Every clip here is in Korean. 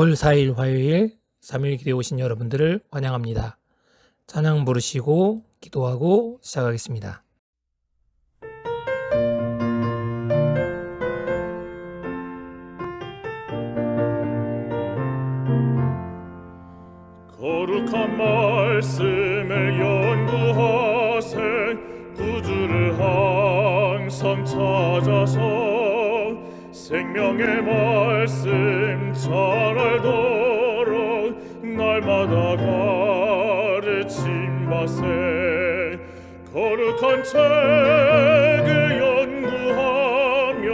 9월 4일 화요일 3일 기도에 오신 여러분들을 환영합니다. 찬양 부르시고 기도하고 시작하겠습니다. 거룩한 말씀을 연구하세 구주를 항상 찾아서 생명의 말씀 잘 알도록 날마다 가르침받세 거룩한 책을 연구하며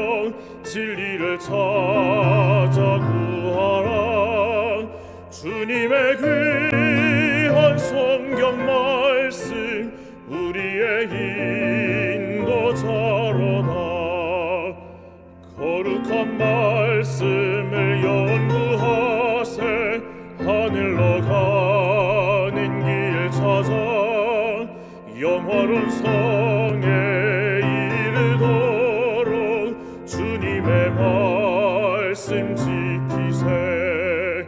진리를 찾아 구하라 주님의 귀한 성경 말씀 우리의 인도자로다 거룩한 말씀을 연구하세 하늘로 가는 길 찾아 영화로운 성에 이르도록 주님의 말씀 지키세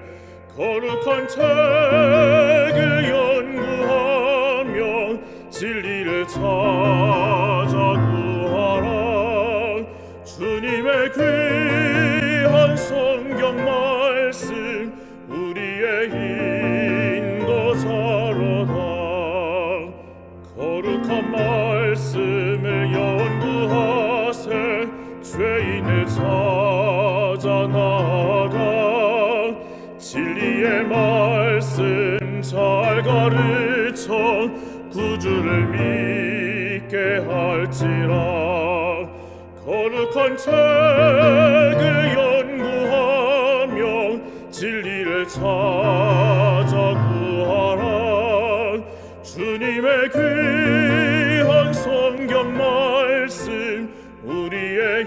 거룩한 책을 연구하며 진리를 찾아 구하라 주님의 귀한 성경 말씀 우리의 인도자로다 거룩한 말씀을 연구하세 죄인을 찾아 나아가 진리의 말씀 잘 가르쳐 구주를 믿게 할지라 거룩한 책을 연구하며 진리를 찾아 구하라 주님의 귀한 성경 말씀 우리의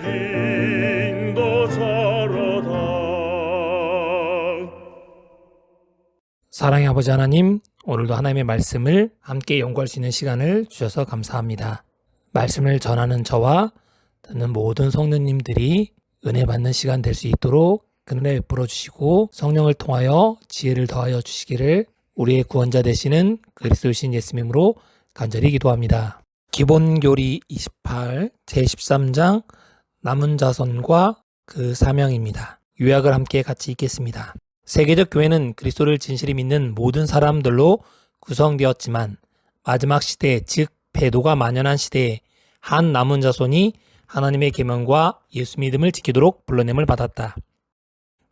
인도자로다 사랑의 아버지 하나님, 오늘도 하나님의 말씀을 함께 연구할 수 있는 시간을 주셔서 감사합니다. 말씀을 전하는 저와 듣는 모든 성도님들이 은혜 받는 시간 될 수 있도록 그 은혜 베풀어 주시고 성령을 통하여 지혜를 더하여 주시기를 우리의 구원자 되시는 그리스도신 예수님으로 간절히 기도합니다. 기본교리 28 제13장 남은 자손과 그 사명입니다. 요약을 함께 같이 읽겠습니다. 세계적 교회는 그리스도를 진실히 믿는 모든 사람들로 구성되었지만 마지막 시대, 즉 배도가 만연한 시대에 한 남은 자손이 하나님의 계명과 예수 믿음을 지키도록 불러냄을 받았다.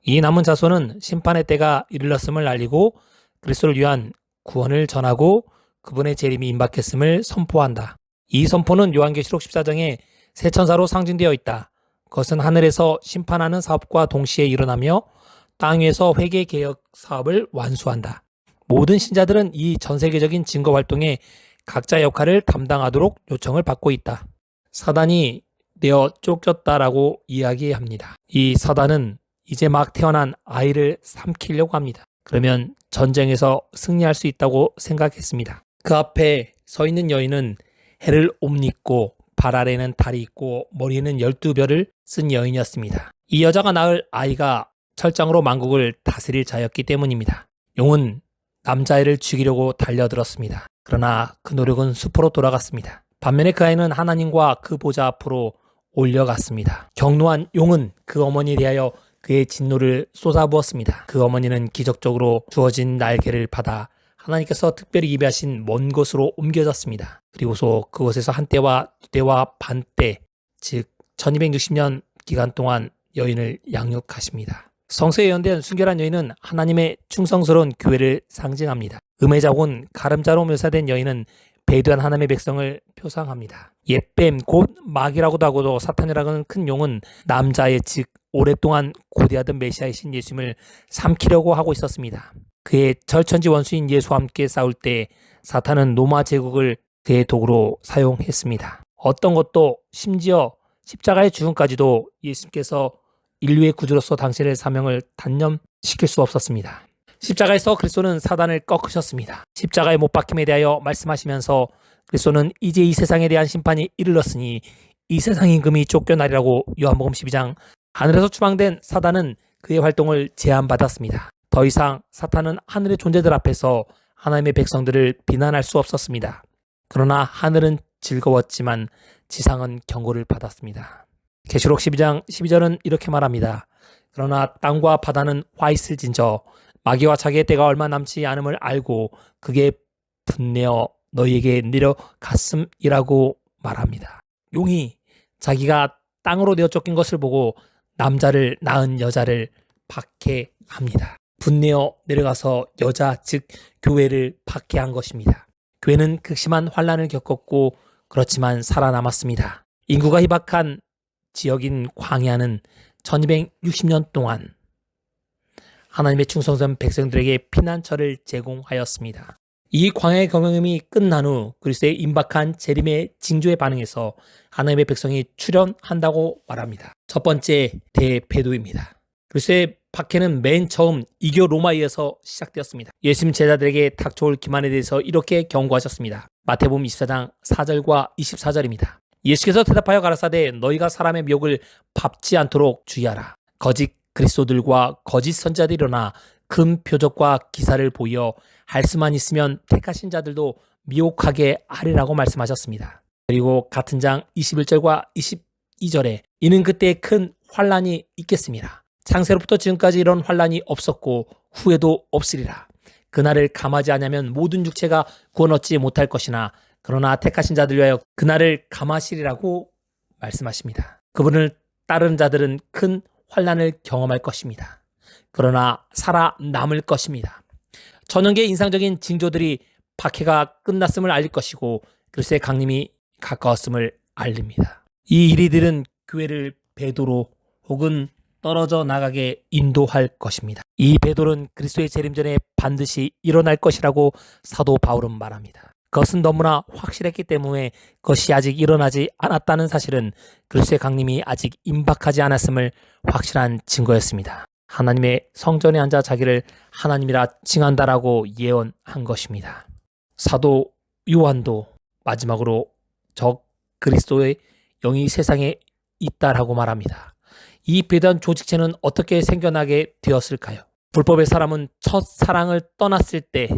이 남은 자손은 심판의 때가 이르렀음을 알리고 그리스도를 위한 구원을 전하고 그분의 재림이 임박했음을 선포한다. 이 선포는 요한계시록 14장에 새 천사로 상징되어 있다. 그것은 하늘에서 심판하는 사업과 동시에 일어나며 땅 위에서 회개 개혁 사업을 완수한다. 모든 신자들은 이 전세계적인 증거 활동에 각자 역할을 담당하도록 요청을 받고 있다. 사단이 내어 쫓겼다라고 이야기합니다. 이 사단은 이제 막 태어난 아이를 삼키려고 합니다. 그러면 전쟁에서 승리할 수 있다고 생각했습니다. 그 앞에 서 있는 여인은 해를 옴입고 발 아래는 달이 있고 머리에는 12별을 쓴 여인이었습니다. 이 여자가 낳을 아이가 철장으로 만국을 다스릴 자였기 때문입니다. 용은 남자아이를 죽이려고 달려들었습니다. 그러나 그 노력은 수포로 돌아갔습니다. 반면에 그 아이는 하나님과 그 보좌 앞으로 올려갔습니다. 경노한 용은 그 어머니에 대하여 그의 진노를 쏟아부었습니다. 그 어머니는 기적적으로 주어진 날개를 받아 하나님께서 특별히 예비하신 먼 곳으로 옮겨졌습니다. 그리고서 그곳에서 한때와 두때와 반때, 즉 1260년 기간 동안 여인을 양육하십니다. 성서에 예언된 순결한 여인은 하나님의 충성스러운 교회를 상징합니다. 음해자곤 가름자로 묘사된 여인은 배도한 하나님의 백성을 표상합니다. 옛뱀 곧 마귀라고도 하고도 사탄이라고 하는 큰 용은 남자의 즉 오랫동안 고대하던 메시아이신 예수님을 삼키려고 하고 있었습니다. 그의 절천지 원수인 예수와 함께 싸울 때 사탄은 로마 제국을 그의 도구로 사용했습니다. 어떤 것도 심지어 십자가의 죽음까지도 예수님께서 인류의 구주로서 당신의 사명을 단념시킬 수 없었습니다. 십자가에서 그리스도는 사단을 꺾으셨습니다. 십자가의 못 박힘에 대하여 말씀하시면서 그리스도는 이제 이 세상에 대한 심판이 이르렀으니 이 세상 임금이 쫓겨나리라고 요한복음 12장 하늘에서 추방된 사단은 그의 활동을 제한받았습니다. 더 이상 사탄은 하늘의 존재들 앞에서 하나님의 백성들을 비난할 수 없었습니다. 그러나 하늘은 즐거웠지만 지상은 경고를 받았습니다. 계시록 12장 12절은 이렇게 말합니다. 그러나 땅과 바다는 화 있을진저 마귀와 자기의 때가 얼마 남지 않음을 알고 그게 분내어 너희에게 내려갔음이라고 말합니다. 용이 자기가 땅으로 내어 쫓긴 것을 보고 남자를 낳은 여자를 박해합니다. 분내어 내려가서 여자 즉 교회를 박해한 것입니다. 교회는 극심한 환난을 겪었고 그렇지만 살아남았습니다. 인구가 희박한 지역인 광야는 1260년 동안 하나님의 충성된 백성들에게 피난처를 제공하였습니다. 이 광야의 경험이 끝난 후 그리스도의 임박한 재림의 징조에 반응해서 하나님의 백성이 출현한다고 말합니다. 첫 번째, 대배도입니다. 그리스도의 박해는 맨 처음 이교 로마에서 시작되었습니다. 예수님 제자들에게 닥쳐올 기만에 대해서 이렇게 경고하셨습니다. 마태복음 24장 4절과 24절입니다. 예수께서 대답하여 가라사대 너희가 사람의 미혹을 밟지 않도록 주의하라. 거짓 그리스도들과 거짓 선지자들이 일어나 금 표적과 기사를 보여 할 수만 있으면 택하신 자들도 미혹하게 하리라고 말씀하셨습니다. 그리고 같은 장 21절과 22절에 이는 그때 큰 환란이 있겠습니다. 창세로부터 지금까지 이런 환란이 없었고 후에도 없으리라. 그날을 감하지 않으면 모든 육체가 구원 얻지 못할 것이나 그러나 택하신 자들 위하여 그날을 감하시리라고 말씀하십니다. 그분을 따르는 자들은 큰 환란을 경험할 것입니다. 그러나 살아남을 것입니다. 전형계 인상적인 징조들이 박해가 끝났음을 알릴 것이고 그리스도의 강림이 가까웠음을 알립니다. 이 일이들은 교회를 배도로 혹은 떨어져 나가게 인도할 것입니다. 이 배도는 그리스도의 재림 전에 반드시 일어날 것이라고 사도 바울은 말합니다. 그것은 너무나 확실했기 때문에 그것이 아직 일어나지 않았다는 사실은 그리스도의 강림이 아직 임박하지 않았음을 확실한 증거였습니다. 하나님의 성전에 앉아 자기를 하나님이라 칭한다라고 예언한 것입니다. 사도 요한도 마지막으로 저 그리스도의 영이 세상에 있다라고 말합니다. 이 배단 조직체는 어떻게 생겨나게 되었을까요? 불법의 사람은 첫 사랑을 떠났을 때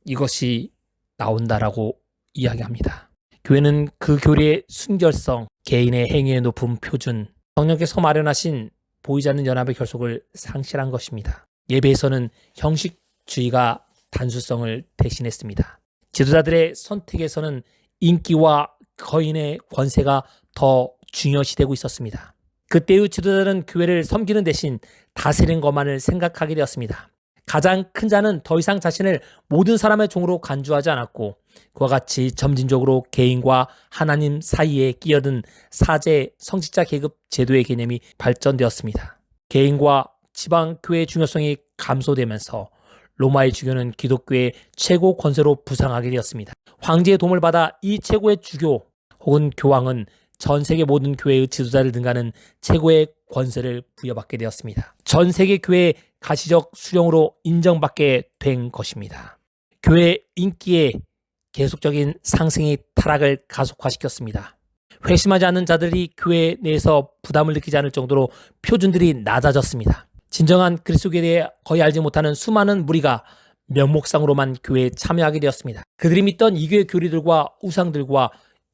이것이 나온다라고 이야기합니다. 교회는 그 교리의 순결성, 개인의 행위의 높은 표준, 성령께서 마련하신 보이지 않는 연합의 결속을 상실한 것입니다. 예배에서는 형식주의가 단수성을 대신했습니다. 지도자들의 선택에서는 인기와 거인의 권세가 더 중요시되고 있었습니다. 그때의 지도자들은 교회를 섬기는 대신 다스리는 것만을 생각하게 되었습니다. 가장 큰 자는 더 이상 자신을 모든 사람의 종으로 간주하지 않았고 그와 같이 점진적으로 개인과 하나님 사이에 끼어든 사제 성직자 계급 제도의 개념이 발전되었습니다. 개인과 지방 교회의 중요성이 감소되면서 로마의 주교는 기독교의 최고 권세로 부상하게 되었습니다. 황제의 도움을 받아 이 최고의 주교 혹은 교황은 전 세계 모든 교회의 지도자를 능가하는 최고의 권세를 부여받게 되었습니다. 전 세계 교회의 가시적 수령으로 인정받게 된 것입니다. 교회 인기의 계속적인 상승이 타락을 가속화시켰습니다. 회심하지 않는 자들이 교회 내에서 부담을 느끼지 않을 정도로 표준들이 낮아졌습니다. 진정한 그리스도에 대해 거의 알지 못하는 수많은 무리가 명목상으로만 교회에 참여하게 되었습니다. 그들이 믿던 이교의 교리들과 우상들과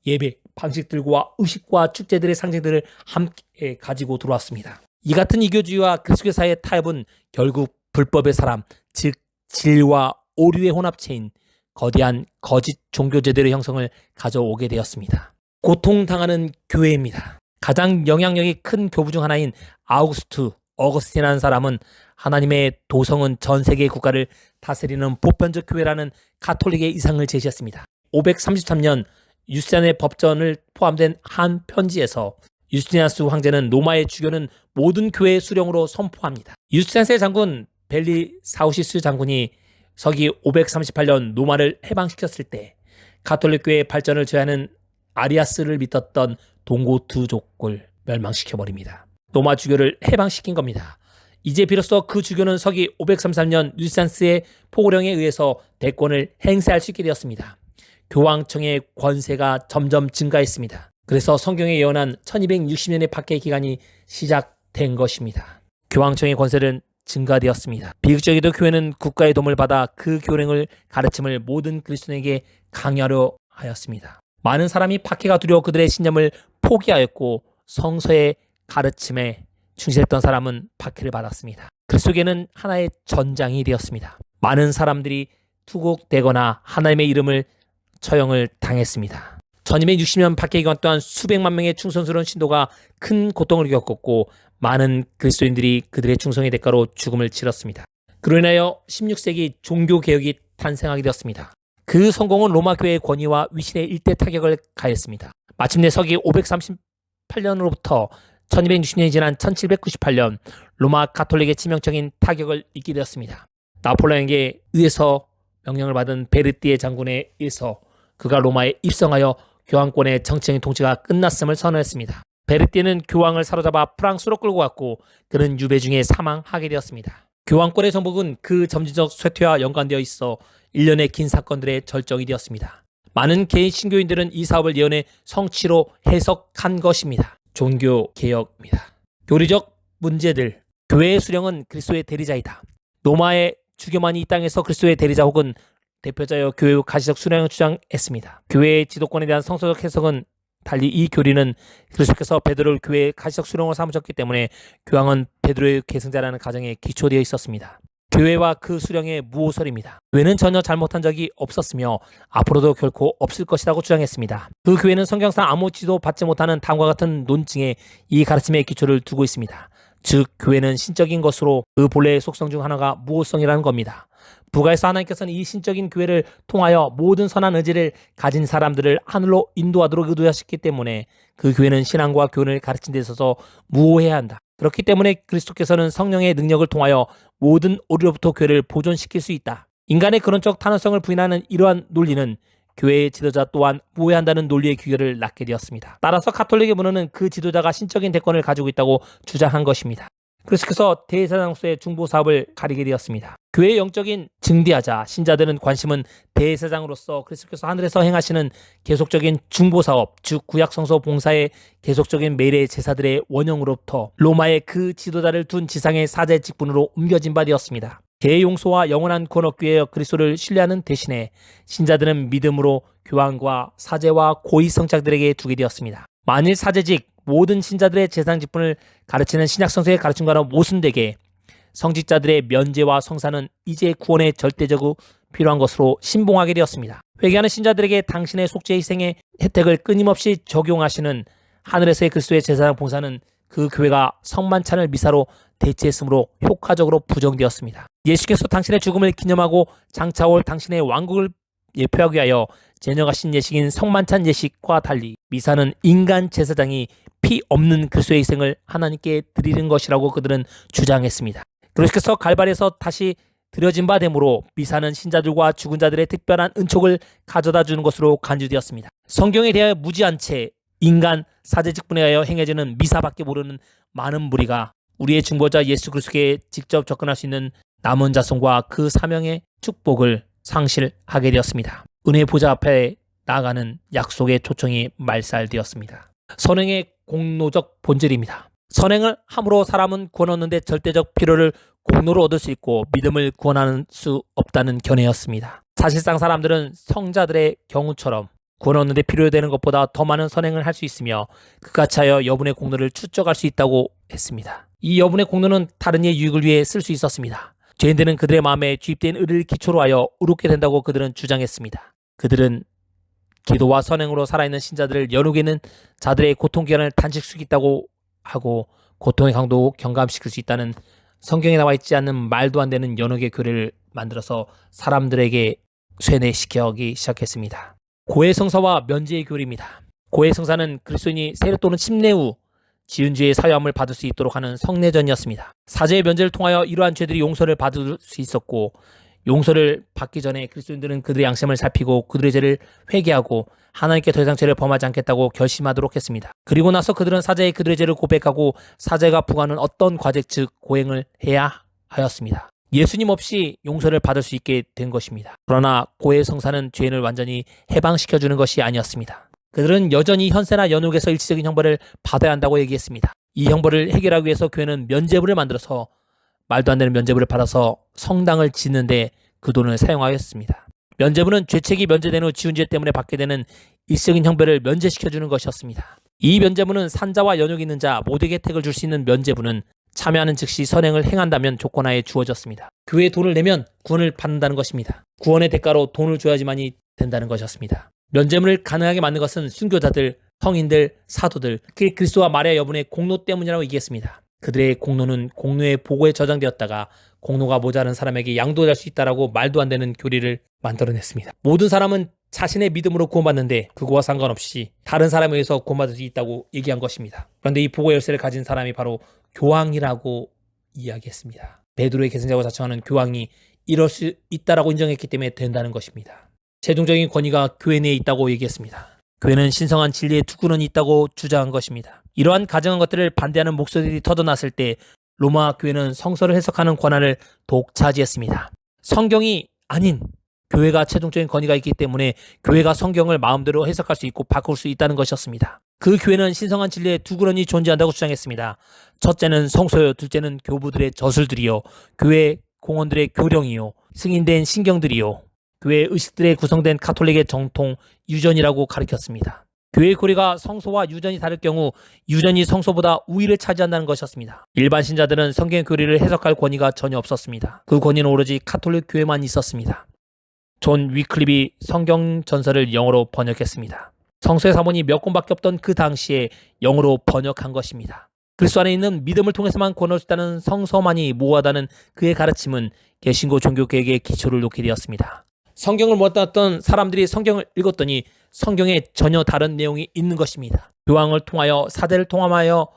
예배 방식들과 의식과 축제들의 상징들을 함께 가지고 들어왔습니다. 이 같은 이교주의와 그리스도 사이의 타협은 결국 불법의 사람, 즉 진리와 오류의 혼합체인 거대한 거짓 종교제도의 형성을 가져오게 되었습니다. 고통당하는 교회입니다. 가장 영향력이 큰 교부 중 하나인 어거스틴이라는 사람은 하나님의 도성은 전 세계 국가를 다스리는 보편적 교회라는 가톨릭의 이상을 제시했습니다. 533년 유스티니안의 법전을 포함된 한 편지에서 유스티니아누스 황제는 로마의 주교는 모든 교회의 수령으로 선포합니다. 유스티니아스의 장군 벨리사우시스 장군이 서기 538년 로마를 해방시켰을 때 가톨릭 교회의 발전을 저해하는 아리아스를 믿었던 동고두족을 멸망시켜버립니다. 로마 주교를 해방시킨 겁니다. 이제 비로소 그 주교는 서기 533년 유스티니아스의 포고령에 의해서 대권을 행사할 수 있게 되었습니다. 교황청의 권세가 점점 증가했습니다. 그래서 성경에 예언한 1260년의 박해 기간이 시작된 것입니다. 교황청의 권세는 증가되었습니다. 비극적이도 교회는 국가의 도움을 받아 그 교령을 가르침을 모든 그리스도인에게 강요하려 하였습니다. 많은 사람이 박해가 두려워 그들의 신념을 포기하였고 성서의 가르침에 충실했던 사람은 박해를 받았습니다. 그리스도교는 하나의 전장이 되었습니다. 많은 사람들이 투곡되거나 하나님의 이름을 처형을 당했습니다. 1260년 박해 기간 동안 수백만 명의 충성스러운 신도가 큰 고통을 겪었고 많은 그리스도인들이 그들의 충성의 대가로 죽음을 치렀습니다. 그로 인하여 16세기 종교개혁이 탄생하게 되었습니다. 그 성공은 로마 교회의 권위와 위신의 일대 타격을 가했습니다. 마침내 서기 538년으로부터 1260년이 지난 1798년 로마 가톨릭의 치명적인 타격을 입게 되었습니다. 나폴레옹에게 의해서 명령을 받은 베르티에 장군에 의해서 그가 로마에 입성하여 교황권의 정치적인 통치가 끝났음을 선언했습니다. 베르티는 교황을 사로잡아 프랑스로 끌고 갔고 그는 유배 중에 사망하게 되었습니다. 교황권의 정복은 그 점진적 쇠퇴와 연관되어 있어 일련의 긴 사건들의 절정이 되었습니다. 많은 개인 신교인들은 이 사업을 예언의 성취로 해석한 것입니다. 종교개혁입니다. 교리적 문제들. 교회의 수령은 그리스도의 대리자이다. 로마의 주교만이 이 땅에서 그리스도의 대리자 혹은 대표자여 교회의 가시적 수령을 주장했습니다. 교회의 지도권에 대한 성서적 해석은 달리 이 교리는 그리스도께서 베드로를 교회의 가시적 수령으로 삼으셨기 때문에 교황은 베드로의 계승자라는 가정에 기초되어 있었습니다. 교회와 그 수령의 무오설입니다. 교회는 전혀 잘못한 적이 없었으며 앞으로도 결코 없을 것이라고 주장했습니다. 그 교회는 성경상 아무 지도 받지 못하는 다음과 같은 논증에 이 가르침의 기초를 두고 있습니다. 즉 교회는 신적인 것으로 그 본래의 속성 중 하나가 무오성이라는 겁니다. 부가에서 하나님께서는 이 신적인 교회를 통하여 모든 선한 의지를 가진 사람들을 하늘로 인도하도록 의도하셨기 때문에 그 교회는 신앙과 교훈을 가르친 데 있어서 무오해야 한다. 그렇기 때문에 그리스도께서는 성령의 능력을 통하여 모든 오류로부터 교회를 보존시킬 수 있다. 인간의 그런적 탄원성을 부인하는 이러한 논리는 교회의 지도자 또한 무오해한다는 논리의 규결을 낳게 되었습니다. 따라서 가톨릭의 문헌은 그 지도자가 신적인 대권을 가지고 있다고 주장한 것입니다. 그리스도께서 대제사장으로서의 중보 사업을 가리게 되었습니다. 교회의 영적인 증대하자 신자들은 관심은 대제사장으로서 그리스도께서 하늘에서 행하시는 계속적인 중보 사업, 즉 구약 성서 봉사의 계속적인 매일의 제사들의 원형으로부터 로마의 그 지도자를 둔 지상의 사제 직분으로 옮겨진 바 되었습니다. 개의 용서와 영원한 구원 얻기 위해 그리스도를 신뢰하는 대신에 신자들은 믿음으로 교황과 사제와 고위 성착들에게 두게 되었습니다. 만일 사제직 모든 신자들의 재산 직분을 가르치는 신약성서의 가르침과는 모순되게 성직자들의 면제와 성사는 이제 구원에 절대적으로 필요한 것으로 신봉하게 되었습니다. 회개하는 신자들에게 당신의 속죄 희생의 혜택을 끊임없이 적용하시는 하늘에서의 그리스도의 제사장 봉사는 그 교회가 성만찬을 미사로 대체했으므로 효과적으로 부정되었습니다. 예수께서 당신의 죽음을 기념하고 장차 올 당신의 왕국을 예표하기 위하여 제정하신 예식인 성만찬 예식과 달리 미사는 인간 제사장이 피 없는 그리스도의 희생을 하나님께 드리는 것이라고 그들은 주장했습니다. 그리스도께서 갈바리에서 다시 드려진 바 되므로 미사는 신자들과 죽은 자들의 특별한 은총을 가져다 주는 것으로 간주되었습니다. 성경에 대하여 무지한 채 인간 사제 직분에 하여 행해지는 미사밖에 모르는 많은 무리가 우리의 중보자 예수 그리스도께 직접 접근할 수 있는 남은 자손과 그 사명의 축복을 상실하게 되었습니다. 은혜의 보좌 앞에 나아가는 약속의 초청이 말살되었습니다. 선행의 공로적 본질입니다. 선행을 함으로 사람은 구원 얻는데 절대적 필요를 공로로 얻을 수 있고 믿음을 구원할 수 없다는 견해였습니다. 사실상 사람들은 성자들의 경우처럼 구원 얻는데 필요되는 것보다 더 많은 선행을 할 수 있으며 그같이 하여 여분의 공로를 축적할 수 있다고 했습니다. 이 여분의 공로는 다른 이의 유익을 위해 쓸 수 있었습니다. 죄인들은 그들의 마음에 주입된 의를 기초로 하여 의롭게 된다고 그들은 주장했습니다. 그들은 기도와 선행으로 살아있는 신자들을 연옥에는 자들의 고통 기간을 단축시키겠다고 하고 고통의 강도 경감시킬 수 있다는 성경에 나와 있지 않는 말도 안 되는 연옥의 교리를 만들어서 사람들에게 쇠뇌시키기 시작했습니다. 고해성사와 면제의 교리입니다. 고해성사는 그리스도인이 세례 또는 침례 후 지은 죄의 사유함을 받을 수 있도록 하는 성례전이었습니다. 사제의 면제를 통하여 이러한 죄들이 용서를 받을 수 있었고 용서를 받기 전에 그리스도인들은 그들의 양심을 살피고 그들의 죄를 회개하고 하나님께 더 이상 죄를 범하지 않겠다고 결심하도록 했습니다. 그리고 나서 그들은 사제에 그들의 죄를 고백하고 사제가 부과하는 어떤 과제 즉 고행을 해야 하였습니다. 예수님 없이 용서를 받을 수 있게 된 것입니다. 그러나 고해 성사는 죄인을 완전히 해방시켜주는 것이 아니었습니다. 그들은 여전히 현세나 연옥에서 일시적인 형벌을 받아야 한다고 얘기했습니다. 이 형벌을 해결하기 위해서 교회는 면죄부를 만들어서 말도 안 되는 면죄부를 받아서 성당을 짓는데 그 돈을 사용하였습니다. 면죄부는 죄책이 면제된 후 지은 죄 때문에 받게 되는 일시적인 형벌을 면제시켜주는 것이었습니다. 이 면죄부는 산자와 연욕 있는 자 모두에게 혜택을 줄 수 있는 면죄부는 참여하는 즉시 선행을 행한다면 조건하에 주어졌습니다. 교회에 돈을 내면 구원을 받는다는 것입니다. 구원의 대가로 돈을 줘야지만이 된다는 것이었습니다. 면죄부를 가능하게 만든 것은 순교자들, 성인들, 사도들, 그리스도와 마리아 여분의 공로 때문이라고 얘기했습니다. 그들의 공로는 공로의 보고에 저장되었다가 공로가 모자란 사람에게 양도될 수 있다라고 말도 안 되는 교리를 만들어냈습니다. 모든 사람은 자신의 믿음으로 구원받는데 그거와 상관없이 다른 사람에 의해서 구원받을 수 있다고 얘기한 것입니다. 그런데 이 보고 열쇠를 가진 사람이 바로 교황이라고 이야기했습니다. 베드로의 계승자고 자청하는 교황이 이럴 수 있다라고 인정했기 때문에 된다는 것입니다. 최종적인 권위가 교회 내에 있다고 얘기했습니다. 교회는 신성한 진리의 두 근원이 있다고 주장한 것입니다. 이러한 가정한 것들을 반대하는 목소리들이 터져났을 때 로마 교회는 성서를 해석하는 권한을 독차지했습니다. 성경이 아닌 교회가 최종적인 권위가 있기 때문에 교회가 성경을 마음대로 해석할 수 있고 바꿀 수 있다는 것이었습니다. 그 교회는 신성한 진리의 두 근원이 존재한다고 주장했습니다. 첫째는 성소요, 둘째는 교부들의 저술들이요, 교회 공원들의 교령이요, 승인된 신경들이요, 교회 의식들에 구성된 가톨릭의 정통 유전이라고 가르쳤습니다. 교회의 교리가 성소와 유전이 다를 경우 유전이 성소보다 우위를 차지한다는 것이었습니다. 일반 신자들은 성경의 교리를 해석할 권위가 전혀 없었습니다. 그 권위는 오로지 가톨릭 교회만 있었습니다. 존 위클립이 성경 전설을 영어로 번역했습니다. 성서의 사본이 몇 권밖에 없던 그 당시에 영어로 번역한 것입니다. 그리스도 안에 있는 믿음을 통해서만 구원할 수 있다는 성서만이 무하다는 그의 가르침은 개신교 종교개혁의 기초를 놓게 되었습니다. 성경을 못 알았던 사람들이 성경을 읽었더니 성경에 전혀 다른 내용이 있는 것입니다. 교황을 통하여 사제를 통하여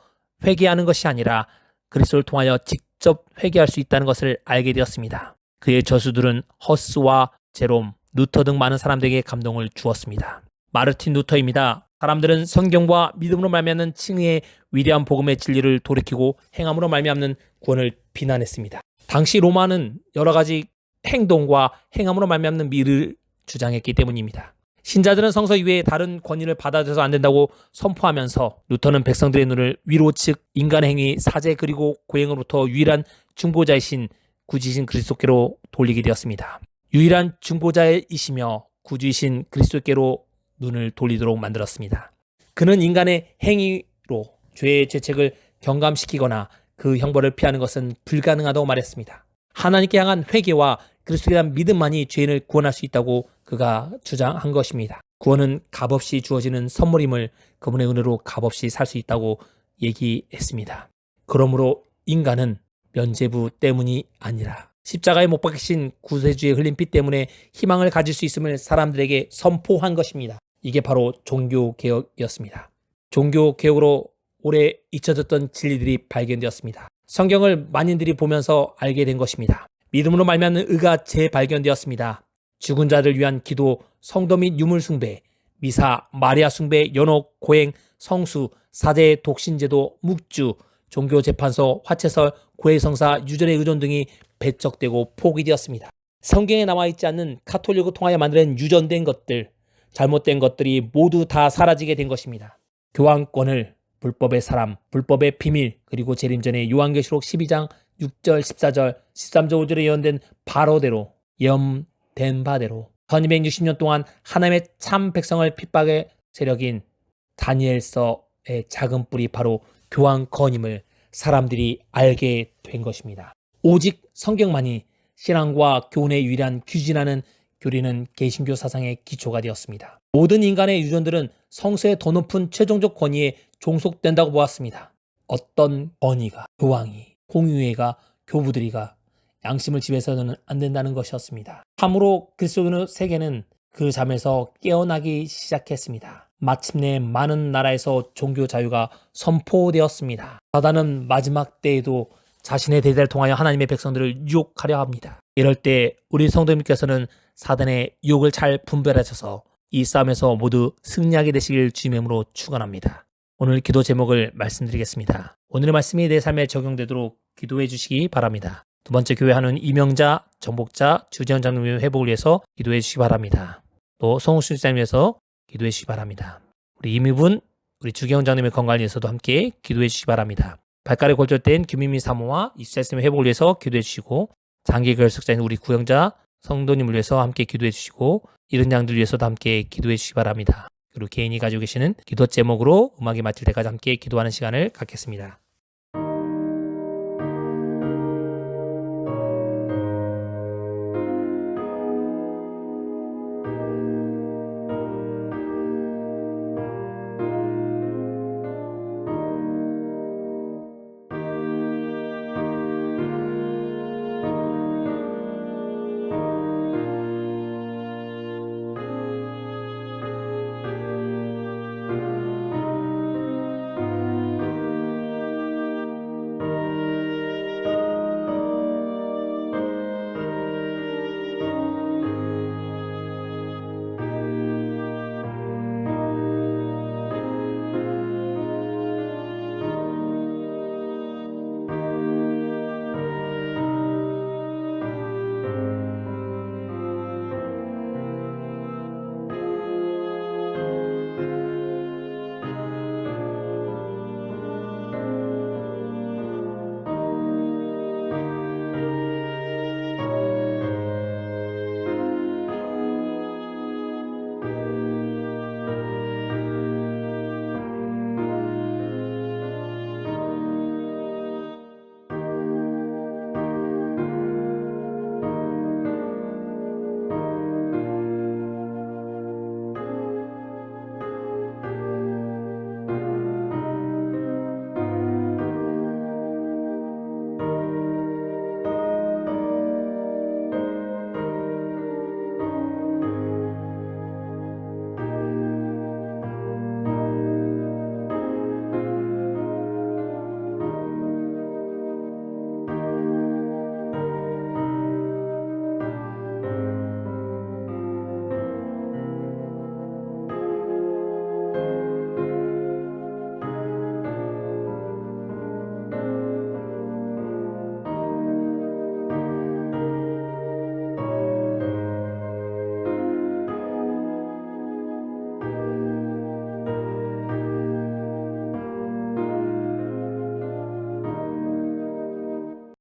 회개하는 것이 아니라 그리스도를 통하여 직접 회개할 수 있다는 것을 알게 되었습니다. 그의 저수들은 허스와 제롬, 루터 등 많은 사람들에게 감동을 주었습니다. 마르틴 루터입니다. 사람들은 성경과 믿음으로 말미암는 칭의의 위대한 복음의 진리를 돌이키고 행함으로 말미암는 구원을 비난했습니다. 당시 로마는 여러 가지 행동과 행함으로 말미암는 미를 주장했기 때문입니다. 신자들은 성서 이외에 다른 권위를 받아들여서 안 된다고 선포하면서 루터는 백성들의 눈을 위로 즉 인간의 행위, 사제 그리고 고행으로부터 유일한 중보자이신 구주이신 그리스도께로 돌리게 되었습니다. 유일한 중보자이시며 구주이신 그리스도께로 눈을 돌리도록 만들었습니다. 그는 인간의 행위로 죄의 죄책을 경감시키거나 그 형벌을 피하는 것은 불가능하다고 말했습니다. 하나님께 향한 회개와 그리스도에 대한 믿음만이 죄인을 구원할 수 있다고 그가 주장한 것입니다. 구원은 값없이 주어지는 선물임을 그분의 은혜로 값없이 살 수 있다고 얘기했습니다. 그러므로 인간은 면죄부 때문이 아니라 십자가에 못 박히신 구세주의 흘린 피 때문에 희망을 가질 수 있음을 사람들에게 선포한 것입니다. 이게 바로 종교개혁이었습니다. 종교개혁으로 오래 잊혀졌던 진리들이 발견되었습니다. 성경을 만인들이 보면서 알게 된 것입니다. 믿음으로 말미암는 의가 재발견되었습니다. 죽은 자들 위한 기도, 성도 및 유물 숭배, 미사, 마리아 숭배, 연옥, 고행, 성수, 사제, 독신제도, 묵주, 종교재판소, 화채설, 고해성사, 유전의 의존 등이 배척되고 포기되었습니다. 성경에 나와있지 않는 가톨릭을 통하여 만든 유전된 것들, 잘못된 것들이 모두 다 사라지게 된 것입니다. 교황권을 불법의 사람, 불법의 비밀, 그리고 재림전에 요한계시록 12장 6절, 14절, 13절, 5절에 예언된 바로대로, 예언된 바대로 1260년 동안 하나님의 참 백성을 핍박의 세력인 다니엘서의 작은 뿔이 바로 교황권임을 사람들이 알게 된 것입니다. 오직 성경만이 신앙과 교훈의 유일한 규진하는 교리는 개신교 사상의 기초가 되었습니다. 모든 인간의 유전들은 성서의 더 높은 최종적 권위에 종속된다고 보았습니다. 어떤 권위가, 교황이, 공유회가, 교부들이가 양심을 지배해서는 안 된다는 것이었습니다. 참으로 그리스도의 세계는 그 잠에서 깨어나기 시작했습니다. 마침내 많은 나라에서 종교 자유가 선포되었습니다. 사단은 마지막 때에도 자신의 대대를 통하여 하나님의 백성들을 유혹하려 합니다. 이럴 때 우리 성도님께서는 사단의 유혹을 잘 분별하셔서 이 싸움에서 모두 승리하게 되시길 주님의 이름으로 축원합니다. 오늘 기도 제목을 말씀드리겠습니다. 오늘의 말씀이 내 삶에 적용되도록 기도해 주시기 바랍니다. 두 번째, 교회 한운 이명자, 정복자, 주재원 장로님의 회복을 위해서 기도해 주시기 바랍니다. 또 송우수 집사님 위해서 기도해 주시기 바랍니다. 우리 이미분 우리 주경장님의 건강을 위해서도 함께 기도해 주시기 바랍니다. 발가락이 골절된 규민미 사모와 24시스템 회복을 위해서 기도해 주시고 장기결석자인 우리 구형자 성도님을 위해서 함께 기도해 주시고 이런 양들 위해서도 함께 기도해 주시기 바랍니다. 그리고 개인이 가지고 계시는 기도 제목으로 음악이 마칠 때까지 함께 기도하는 시간을 갖겠습니다.